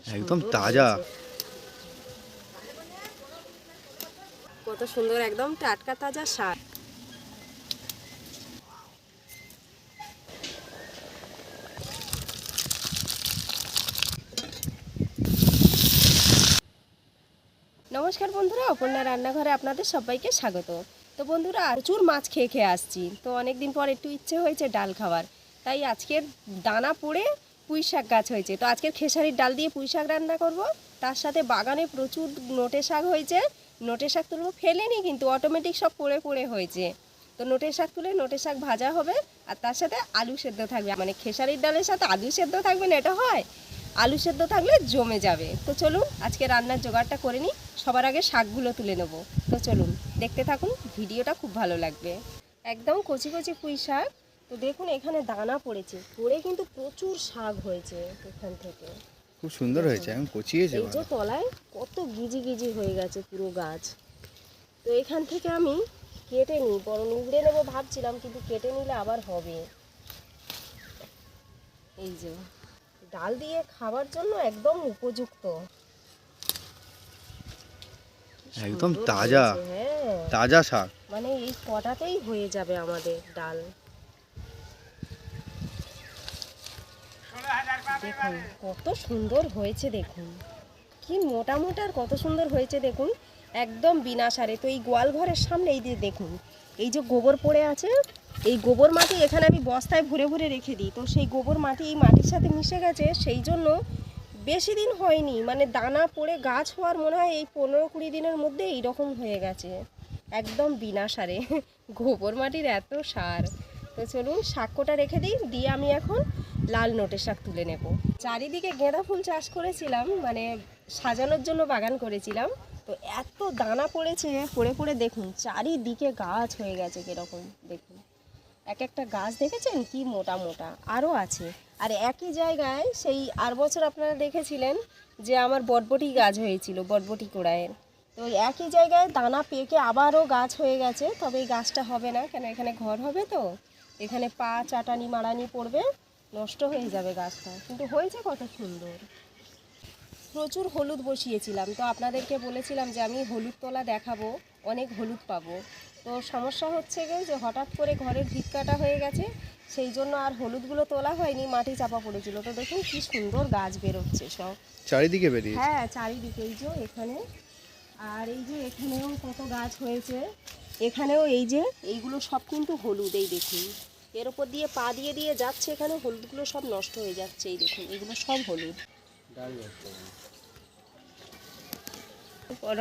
একদম তাজা। কত সুন্দর, একদম টাটকা তাজা শাক। নমস্কার বন্ধুরা, অপর্ণা রান্নাঘরে আপনাদের সবাইকে স্বাগত। তো বন্ধুরা, প্রচুর মাছ খেয়ে খেয়ে আসছি, তো অনেকদিন পর একটু ইচ্ছে হয়েছে ডাল খাওয়ার, তাই আজকের দানা পড়ে পুঁই শাক গাছ হয়েছে, তো আজকের খেসারির ডাল দিয়ে পুঁই শাক রান্না করব। তার সাথে বাগানে প্রচুর নোটে শাক হয়েছে, নোটে শাক তুলব, ফেলেনি কিন্তু অটোমেটিক সব পড়ে পড়ে হয়েছে। তো নোটে শাক তুলে নোটে শাক ভাজা হবে, আর তার সাথে আলু সেদ্ধ থাকবে। মানে খেসারির ডালের সাথে আলু সেদ্ধ থাকবে না, এটা হয়? আলু সেদ্ধ থাকলে জমে যাবে। তো চলুন আজকে রান্নার জোগাড়টা করে নিই। সবার আগে শাকগুলো তুলে নেব। তো চলুন দেখতে থাকুন, ভিডিওটা খুব ভালো লাগবে। একদম কচি কচি পুঁই শাক। তো দেখুন এখানে দানা পড়েছে, পড়ে কিন্তু প্রচুর শাক হয়েছে এখান থেকে। খুব সুন্দর হয়েছে, এখন কচিয়েছে এই যে ভালো। তলায় কত গিজি গিজি হয়ে গেছে পুরো গাছ। তো এখান থেকে আমি কেটে নিই, বরং উগড়ে নেবো ভাবছিলাম, কিন্তু কেটে নিলে আবার হবে। এই যে ডাল দিয়ে খাবার জন্য একদম উপযুক্ত। একদম সুন্দর তাজা হয়েছে, হ্যাঁ। তাজা শাক। মানে এই কটাতেই হয়ে যাবে আমাদের ডাল। দেখুন কত সুন্দর হয়েছে, দেখুন কি মোটা মোটা আর কত সুন্দর হয়েছে দেখুন, একদম বিনা সারে। তো এই গোয়াল ঘরের সামনে এই যে দেখুন, এই যে গোবর পড়ে আছে, এই গোবর মাটি এখানে আমি বস্তায় ভরে ভরে রেখে দিই। তো সেই গোবর মাটি এই মাটির সাথে মিশে গেছে, সেই জন্য বেশি দিন হয়নি, মানে দানা পড়ে গাছ হওয়ার মনে হয় এই 15-20 দিনের মধ্যে এইরকম হয়ে গেছে, একদম বিনা সারে। গোবর মাটির এত সার। তো চলুন শাক কোটা রেখে দিই, দিয়ে আমি এখন লাল নোটের শাক তুলে নেব। চারিদিকে গাঁদা ফুল চাষ করেছিলাম, মানে সাজানোর জন্য বাগান করেছিলাম। তো এত দানা পড়েছে, পড়ে পড়ে দেখুন চারিদিকে গাছ হয়ে গেছে কীরকম দেখুন। এক একটা গাছ দেখেছেন কি মোটা মোটা, আরও আছে। আর একই জায়গায় সেই আর বছর আপনারা দেখেছিলেন যে আমার বটবটি গাছ হয়েছিল, বটবটি কোড়ায়ের। তো একই জায়গায় দানা পেকে আবারও গাছ হয়ে গেছে, তবে এই গাছটা হবে না, কেন এখানে ঘর হবে, তো এখানে পা চাটানি মারানি পড়বে, নষ্ট হয়ে যাবে গাছটা। কিন্তু হয়েছে কত সুন্দর। প্রচুর হলুদ বসিয়েছিলাম, তো আপনাদেরকে বলেছিলাম যে আমি হলুদ তোলা দেখাবো, অনেক হলুদ পাবো। তো সমস্যা হচ্ছে গিয়ে যে হঠাৎ করে ঘরের ভিত কাটা হয়ে গেছে, সেই জন্য আর হলুদগুলো তোলা হয়নি, মাটি চাপা পড়েছিল। তো দেখুন কি সুন্দর গাছ বেরোচ্ছে সব চারিদিকে বেরিয়েছে। হ্যাঁ চারিদিকে, এই যে এখানে, আর এই যে এখানেও কত গাছ হয়েছে, এখানেও এই যে এইগুলো সব কিন্তু হলুদ। এই দেখুন এর ওপর দিয়ে পা দিয়ে দিয়ে যাচ্ছে, এখানে হলুদগুলো সব নষ্ট হয়ে যাচ্ছে, এই দেখুন এগুলো সব হলুদ।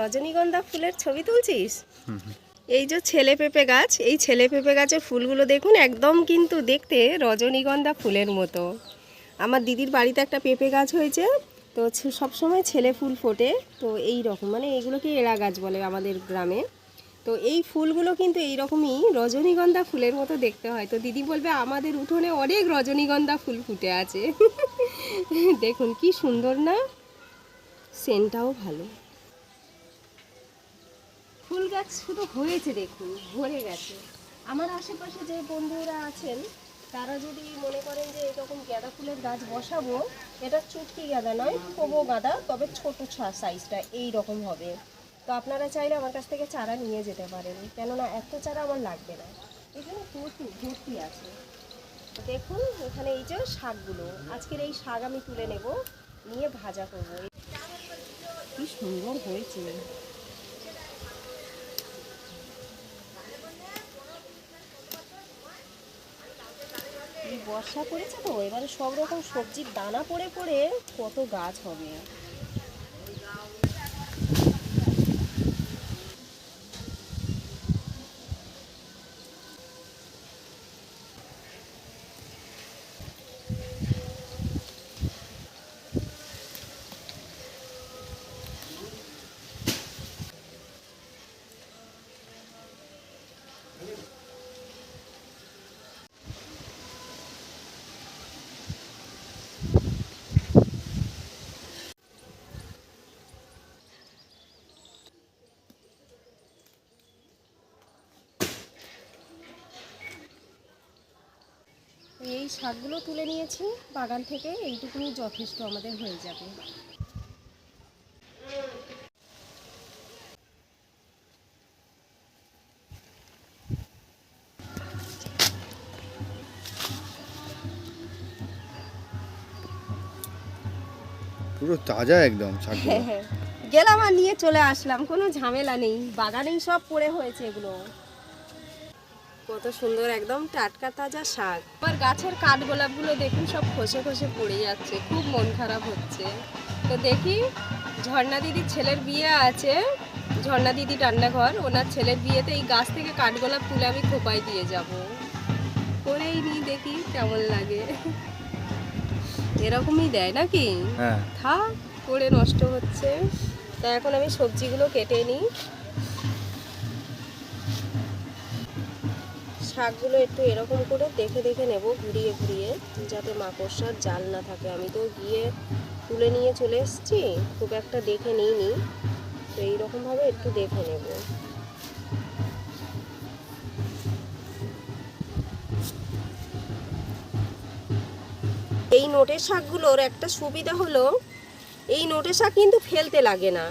রজনীগন্ধা ফুলের ছবি তুলছিস? এই যে ছেলে পেঁপে গাছ, এই ছেলে পেঁপে গাছের ফুলগুলো দেখুন একদম কিন্তু দেখতে রজনীগন্ধা ফুলের মতো। আমার দিদির বাড়িতে একটা পেঁপে গাছ হয়েছে, তো সবসময় ছেলে ফুল ফোটে। তো এই রকম, মানে এগুলোকে এড়া গাছ বলে আমাদের গ্রামে। তো এই ফুলগুলো কিন্তু এইরকমই রজনীগন্ধা ফুলের মতো দেখতে হয়। তো দিদি বলবে আমাদের উঠোনে অনেক রজনীগন্ধা ফুল ফুটে আছে। দেখুন কি সুন্দর না, সেন্টটাও ভালো। ফুল গাছ শুধু হয়েছে দেখুন, ভরে গেছে। আমার আশেপাশে যে বন্ধুরা আছেন তারা যদি মনে করেন যে এরকম গাঁদা ফুলের গাছ বসাবো, এটা চুটকি গাঁদা নয়, থোবো গাঁদা, তবে ছোট সাইজটা এই রকম হবে। তো আপনারা চাইলে আমার কাছ থেকে চারা নিয়ে যেতে পারেন, কেননা এত চারা আমার লাগবে না, এখানে প্রচুর ভর্তি আছে। দেখুন এখানে এই যে শাকগুলো, আজকের এই শাক আমি তুলে নেব, নিয়ে ভাজা করবো। কি সুন্দর হয়েছে। এই বর্ষা পড়েছে, তো এবারে সব রকম সবজির দানা পড়ে পড়ে কত গাছ হবে। এই শাকগুলো তুলে নিয়েছি বাগান থেকে, এইটুকুনি যথেষ্ট আমাদের হয়ে যাবে। পুরো তাজা একদম শাকগুলো। হ্যাঁ, গেলাম আর নিয়ে চলে আসলাম, কোনো ঝামেলা নেই, বাগানেই সব পড়ে হয়েছে এগুলো। কত সুন্দর একদম টাটকা তাজা শাক। আমার গাছের কাঠগোলাপগুলো দেখুন সব খসে খসে পড়ে যাচ্ছে, খুব মন খারাপ হচ্ছে। তো দেখি, ঝর্ণা দিদির ছেলের বিয়ে আছে, ঝর্ণা দিদি রান্নাঘর, ওনার ছেলের বিয়েতে এই গাছ থেকে কাঠগোলাপ তুলে আমি খোপায় দিয়ে যাব, করেই নি দেখি কেমন লাগে। এরকমই দেয় নাকি? হ্যাঁ, থাক, করে নষ্ট হচ্ছে। তা এখন আমি সবজিগুলো কেটে নিই। শাকগুলো একটু এরকম করে দেখে দেখে নেব, ঘুরিয়ে ঘুরিয়ে, যাতে মাকড়সার জাল না থাকে। আমি তো গিয়ে তুলে নিয়ে চলে এসেছি, খুব একটা দেখে নিইনি, তো এইরকমভাবে একটু দেখে নেব। এই নোটের শাকগুলোর একটা সুবিধা হলো, এই নোটের শাক কিন্তু ফেলতে লাগে না।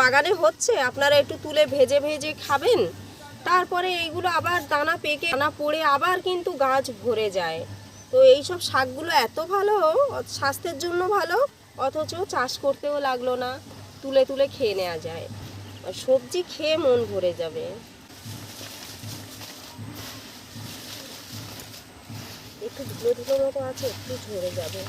বাগানে হচ্ছে, আপনারা একটু তুলে ভেজে ভেজে খাবেন, তারপরে এইগুলো আবার দানা পেকে দানা পড়ে আবার কিন্তু গাছ ভরে যায়। তো এই সব শাকগুলো এত ভালো, স্বাস্থ্যের জন্য ভালো, অথচ চাষ করতেও লাগলো না, তুলে তুলে খেয়ে নেওয়া যায়, আর সবজি খেয়ে মন ভরে যাবে। একটু ধুলো ধুলো মতো আছে, একটু ঝরে যাবে।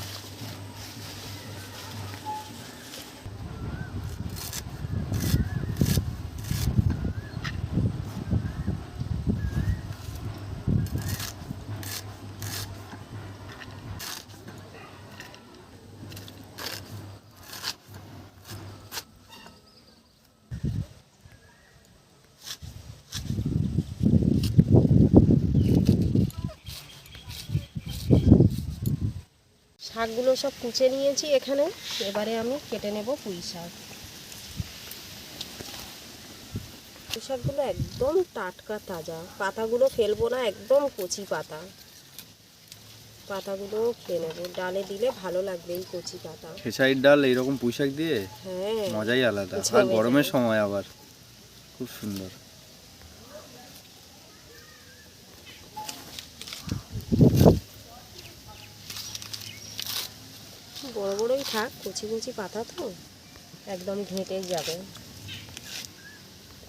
শাকগুলো সব কুচে নিয়েছি এখানে, এবারে আমি কেটে নেব পুঁই শাক। পুঁই শাকগুলো একদম টাটকা তাজা, পাতাগুলো ফেলবো না, একদম কচি পাতা। পাতাগুলো খেয়ে নেবো, ডালে দিলে ভালো লাগবে এই কচি পাতা। খেসারির ডাল এইরকম পুঁই শাক দিয়ে হ্যাঁ, মজাই আলাদা, আর জমে গরমের যাবে। সময় আবার খুব সুন্দর। বড় বড়ই থাক, কচি কচি পাতা তো একদম ঘেঁটে যাবে,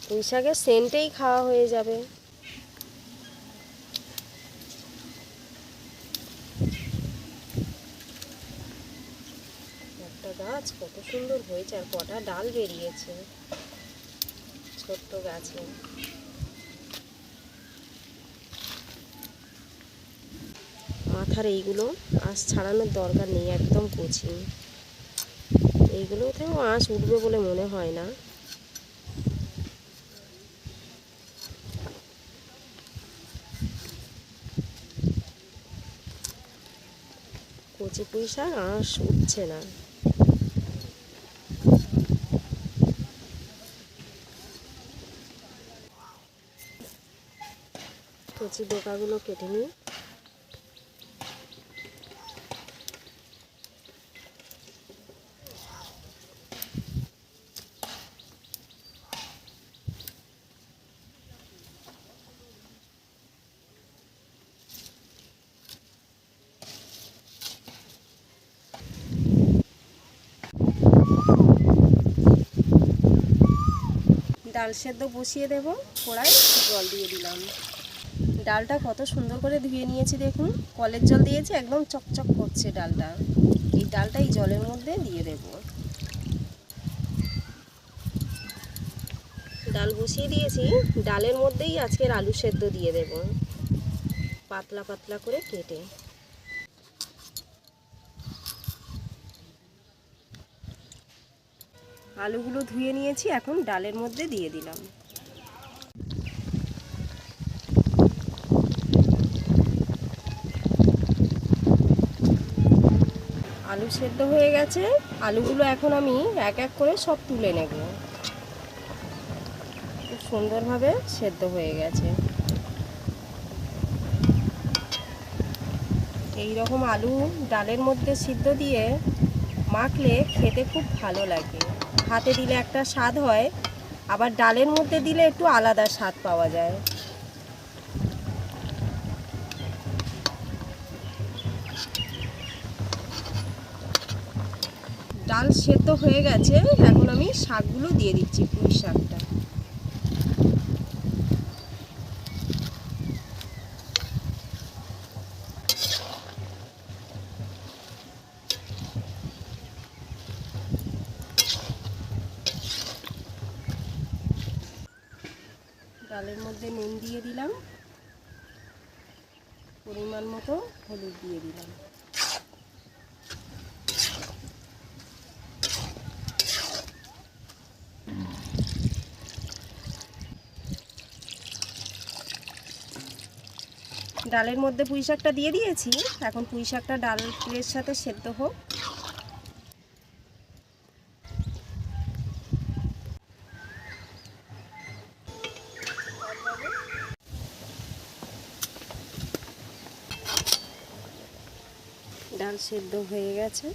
পুঁই শাকের সেন্টেই খাওয়া হয়ে যাবে। একটা গাছ কত সুন্দর হয়েছে, আর কটা ডাল বেরিয়েছে ছোট্ট গাছে। মাথার এইগুলো আঁশ ছাড়ানোর দরকার নেই, একদম কচি, এইগুলোতেও আঁশ উঠবে বলে মনে হয় না। কচি পুঁই শাক আঁশ উঠছে না। কচি ডোকাগুলো কেটে নিই। ডাল সেদ্ধ বসিয়ে দেব, কড়াই জল দিয়ে দিলাম। ডালটা কত সুন্দর করে ধুয়ে নিয়েছি দেখুন, কলের জল দিয়েছি, একদম চকচক করছে ডালটা। এই ডালটা এই জলের মধ্যে দিয়ে দেব। ডাল বসিয়ে দিয়েছি, ডালের মধ্যেই আজকের আলু সেদ্ধ দিয়ে দেব, পাতলা পাতলা করে কেটে। আলুগুলো ধুয়ে নিয়েছি, এখন ডালের মধ্যে দিয়ে দিলাম। আলু সেদ্ধ হয়ে গেছে, আলুগুলো এখন আমি এক এক করে সব তুলে নেব। খুব সুন্দরভাবে সেদ্ধ হয়ে গেছে। এই রকম আলু ডালের মধ্যে সিদ্ধ দিয়ে মাখলে খেতে খুব ভালো লাগে, ভাতে দিলে একটা স্বাদ হয়, আবার ডালের মধ্যে দিলে একটু আলাদা স্বাদ পাওয়া যায়। ডাল সেদ্ধ হয়ে গেছে, এখন আমি শাকগুলো দিয়ে দিচ্ছি। পুঁই শাকটা ডালের মধ্যে নুন দিয়ে দিলাম, পরিমাণ মতো হলুদ দিয়ে দিলাম। ডালের মধ্যে পুঁই শাকটা দিয়ে দিয়েছি, এখন পুঁই শাকটা ডালের সাথে সেদ্ধ হোক। ডাল সেদ্ধ হয়ে গেছে,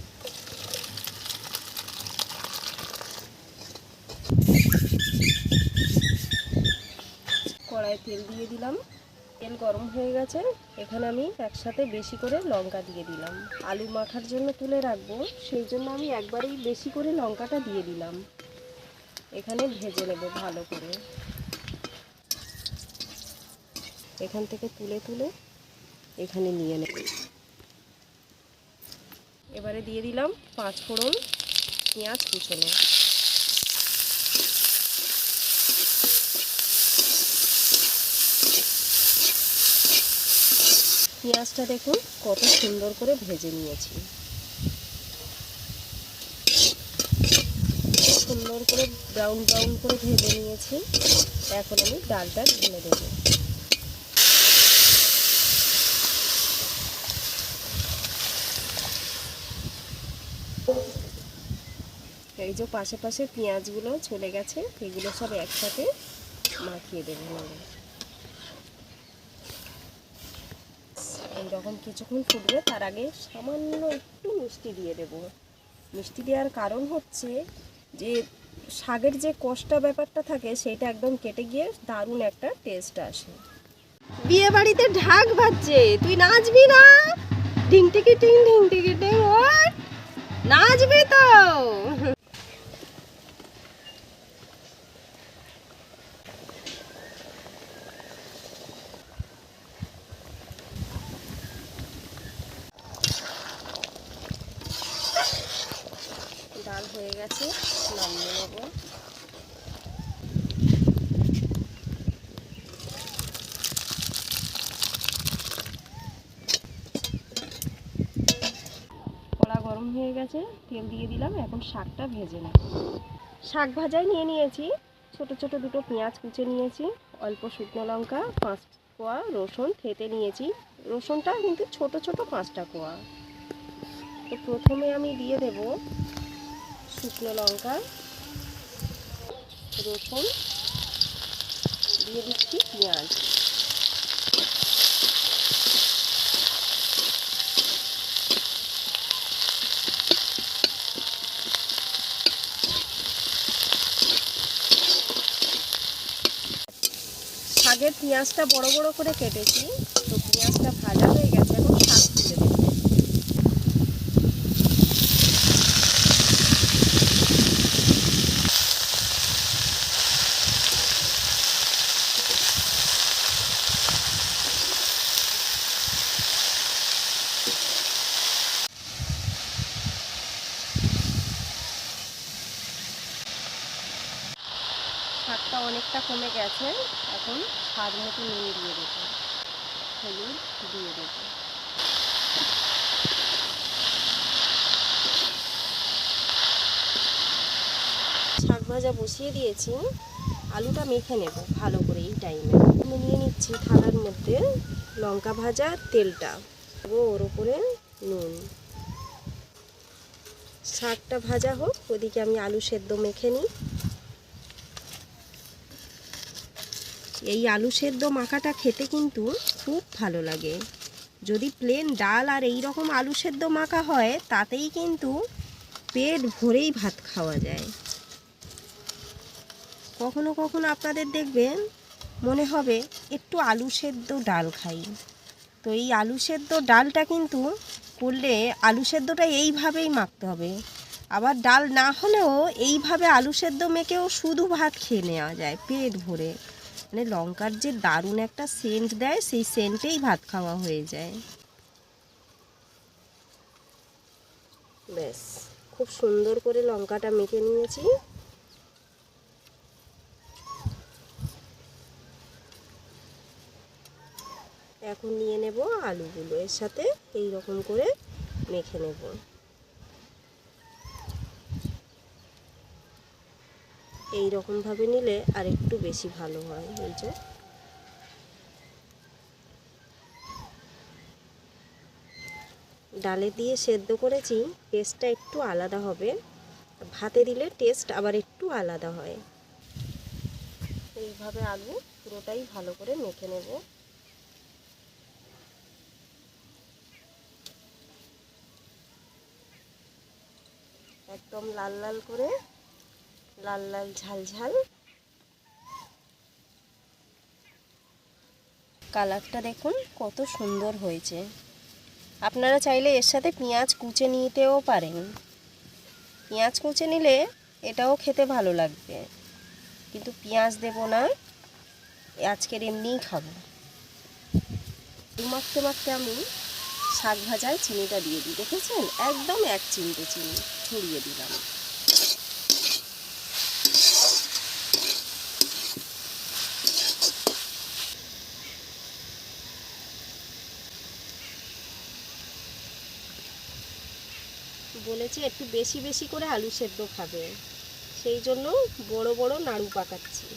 কড়াই তেল দিয়ে দিলাম। তেল গরম হয়ে গেছে, এখানে আমি একসাথে বেশি করে লঙ্কা দিয়ে দিলাম। আলু মাখার জন্য তুলে রাখবো, সেই জন্য আমি একবারেই বেশি করে লঙ্কাটা দিয়ে দিলাম। এখানে ভেজে নেব ভালো করে। এখান থেকে তুলে তুলে এখানে নিয়ে নেব। এবারে দিয়ে দিলাম 5 ফোড়ন, পেঁয়াজ কুচনো। পেঁয়াজটা দেখুন কত সুন্দর করে ভেজে নিয়েছি, সুন্দর করে ব্রাউন ব্রাউন করে ভেজে নিয়েছি। এখন আমি ডালটা ঢেলে দেবো। এই যে পাশে পাশে পেঁয়াজগুলো চলে গেছে, এগুলো সব একসাথে মাখিয়ে দেবো। এইরকম কিছুক্ষণ ফুটবে, তার আগে সামান্য একটু মিষ্টি দিয়ে দেব। মিষ্টি দেওয়ার কারণ হচ্ছে যে শাকের যে কষটা ব্যাপারটা থাকে সেটা একদম কেটে গিয়ে দারুণ একটা টেস্ট আসে। বিয়ে বাড়িতে ঢাক বাজছে, তুই নাচবি না? ঢিং টিকি টিং ঢিং টিকি টিং, ওঠ, নাচবি তো। ডাল হয়ে গেছে, নামিয়ে নেব। কড়া গরম হয়ে গেছে, তেল দিয়ে দিলাম। এখন শাকটা ভেজে নেব। শাক ভাজায় নিয়ে নিয়েছি ছোট ছোট দুটো পেঁয়াজ কুচে নিয়েছি, অল্প শুকনো লঙ্কা, 5 কোয়া রসুন থেতে নিয়েছি। রসুনটা কিন্তু ছোট ছোট 5টা কোয়া। তো প্রথমে আমি দিয়ে দেব শুকনো লঙ্কা, রসুন, দিয়ে দিচ্ছি পেঁয়াজ। শাকের পেঁয়াজটা বড় বড় করে কেটেছি, তো পেঁয়াজটা ভাজা হয়ে গেছে, এখন শাক তুলে দেব। শাকটা অনেকটা কমে গেছে, এখন স্বাদ মতো নুন দিয়ে দেবো, হলুদ দিয়ে দেবো। শাক ভাজা বসিয়ে দিয়েছি, আলুটা মেখে নেব ভালো করে। এই টাইমে আমি নিয়ে নিচ্ছি থালার মধ্যে লঙ্কা ভাজা তেলটা, ওর ওপরে নুন। শাকটা ভাজা হোক, ওদিকে আমি আলু সেদ্ধ মেখে নিই। এই আলু সেদ্ধ মাখাটা খেতে কিন্তু খুব ভালো লাগে। যদি প্লেন ডাল আর এই রকম আলু সেদ্ধ মাখা হয়, তাতেই কিন্তু পেট ভরেই ভাত খাওয়া যায়। কখনো কখনো আপনাদের দেখবেন মনে হবে একটু আলু সেদ্ধ ডাল খাই। তো এই আলু সেদ্ধ ডালটা কিন্তু করলে আলু সেদ্ধটা এইভাবেই মাখতে হবে। আবার ডাল না হলেও এইভাবে আলু সেদ্ধ মেখেও শুধু ভাত খেয়ে নেওয়া যায় পেট ভরে। মানে লঙ্কার যে দারুণ একটা সেন্ট দেয়, সেই সেন্টেই ভাত খাওয়া হয়ে যায়। ব্যাস, খুব সুন্দর করে লঙ্কাটা মেখে নিয়েছি। এখন নিয়ে নেব আলুগুলো, এর সাথে এই রকম করে মেখে নেব। এই রকমভাবে নিলে আর একটু বেশি ভালো হয়। এই যে ডালে দিয়ে সেদ্ধ করেছি, টেস্টটা একটু আলাদা হবে, ভাতে দিলে টেস্ট আবার একটু আলাদা হয়। এইভাবে আলু পুরোটাই ভালো করে মেখে নেব। একদম লাল লাল করে, লাল লাল ঝাল ঝাল। কালারটা দেখুন কত সুন্দর হয়েছে। আপনারা চাইলে এর সাথে পেঁয়াজ কুচে নিতেও পারেন। পেঁয়াজ কুচে নিলে এটাও খেতে ভালো লাগবে, কিন্তু পেঁয়াজ দেব না, আজকের এমনিই খাবো। মাখতে মাখতে আমি শাক ভাজায় চিনিটা দিয়ে দিই, দেখেছেন? একদম 1 চিমটে চিনি ছড়িয়ে দিলাম। বলেছে একটু বেশি বেশি করে আলু সেদ্ধ খাবে, সেই জন্য বড় বড় নাড়ু পাকাচ্ছি।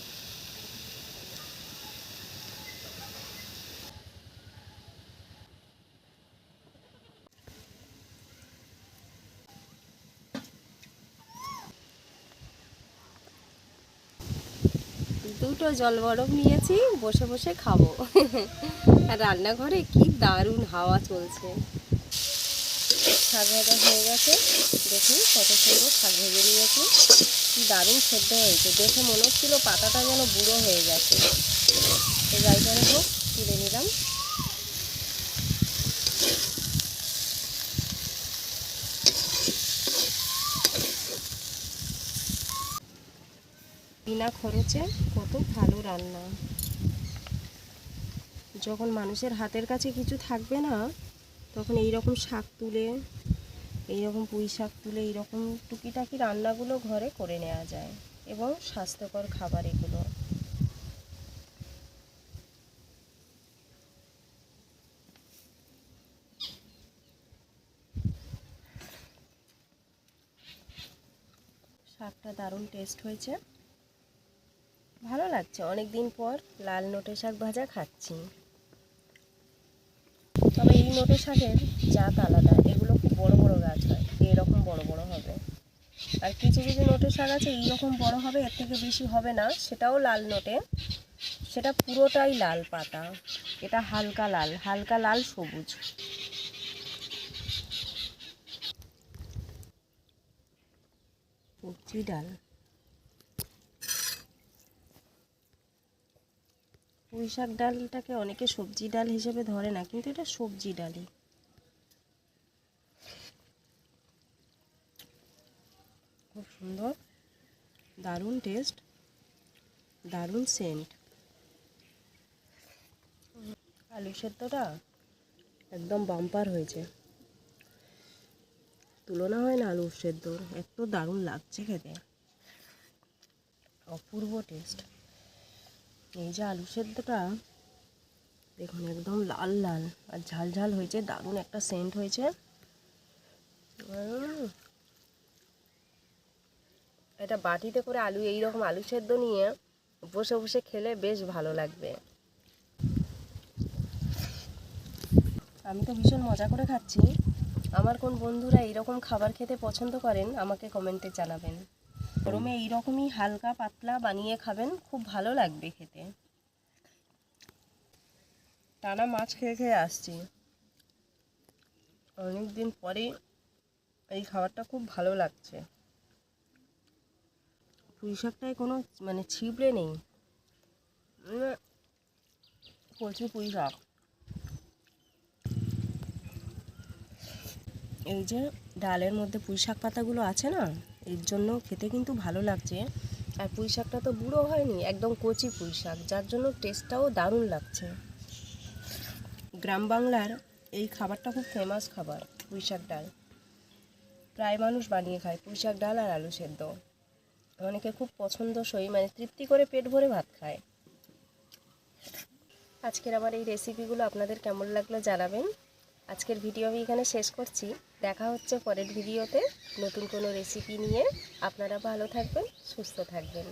দুটো জল বরফ নিয়েছি, বসে বসে খাবো। আর রান্নাঘরে কি দারুণ হাওয়া চলছে। শাক ভাজা হয়ে গেছে, দেখুন কত সুন্দর শাক ভেজে নিয়েছি, কি দারুণ সেদ্ধ হয়েছে। দেখে মনে হচ্ছিল পাতাটা যেন বুড়ো হয়ে গেছে। তো যাই করে হোক, তুলে নিলাম। বিনা খরচে কত ভালো রান্না। যখন মানুষের হাতের কাছে কিছু থাকবে না, তখন এই রকম শাক তুলে, এইরকম পুঁই শাক তুলে এইরকম টুকিটাকি রান্নাগুলো ঘরে করে নেওয়া যায়, এবং স্বাস্থ্যকর খাবার এগুলো। শাকটা দারুণ টেস্ট হয়েছে, ভালো লাগছে। অনেক দিন পর লাল নোটে শাক ভাজা খাচ্ছি। তবে এই নোটে শাকের জাত আলাদা, এগুলো খুব বড় বড় গাছ হয়, এরকম বড় বড় হবে। আর কিছু কিছু নোটে শাক আছে এইরকম বড় হবে, এর থেকে বেশি হবে না, সেটাও লাল নোটে, সেটা পুরোটাই লাল পাতা। এটা হালকা লাল, হালকা লাল সবুজ। সবজি ডাল, পুঁই শাক ডালটাকে অনেকে সবজি ডাল হিসেবে ধরে না, কিন্তু এটা সবজি ডালই। খুব সুন্দর, দারুণ টেস্ট, দারুণ সেন্ট। আলু সেদ্ধটা একদম বাম্পার হয়েছে, তুলনা হয় না আলু সেদ্ধর। এত দারুণ লাগছে খেতে, অপূর্ব টেস্ট। এই যে আলু সেদ্ধটা দেখুন একদম লাল লাল আর ঝাল ঝাল হয়েছে, দারুণ একটা সেন্ট হয়েছে। এটা বাটিতে করে আলু, এইরকম আলু সেদ্ধ নিয়ে বসে বসে খেলে বেশ ভালো লাগবে। আমি তো ভীষণ মজা করে খাচ্ছি। আমার কোন বন্ধুরা এইরকম খাবার খেতে পছন্দ করেন আমাকে কমেন্টে জানাবেন। গরমে এইরকমই হালকা পাতলা বানিয়ে খাবেন, খুব ভালো লাগবে খেতে। টানা মাছ খেয়ে খেয়ে আসছি, অনেক দিন পরে এই খাবারটা খুব ভালো লাগছে। পুঁই শাকটায় কোনো মানে ছিবড়ে নেই, কচি পুঁই শাক। এই যে ডালের মধ্যে পুঁই শাক পাতাগুলো আছে না, এর জন্য খেতে কিন্তু ভালো লাগছে। আর পুঁই শাকটা তো বুড়ো হয়নি, একদম কচি পুঁই শাক, যার জন্য টেস্টটাও দারুণ লাগছে। গ্রাম বাংলার এই খাবারটা খুব ফেমাস খাবার, পুঁই শাক ডাল। প্রায় মানুষ বানিয়ে খায় পুঁই শাক ডাল আর আলু সেদ্ধ। অনেকে খুব পছন্দসই, মানে তৃপ্তি করে পেট ভরে ভাত খায়। আজকের আমার এই রেসিপিগুলো আপনাদের কেমন লাগলো জানাবেন। আজকের ভিডিও আমি এখানে শেষ করছি। দেখা হচ্ছে পরের ভিডিওতে নতুন কোনো রেসিপি নিয়ে। আপনারা ভালো থাকবেন, সুস্থ থাকবেন।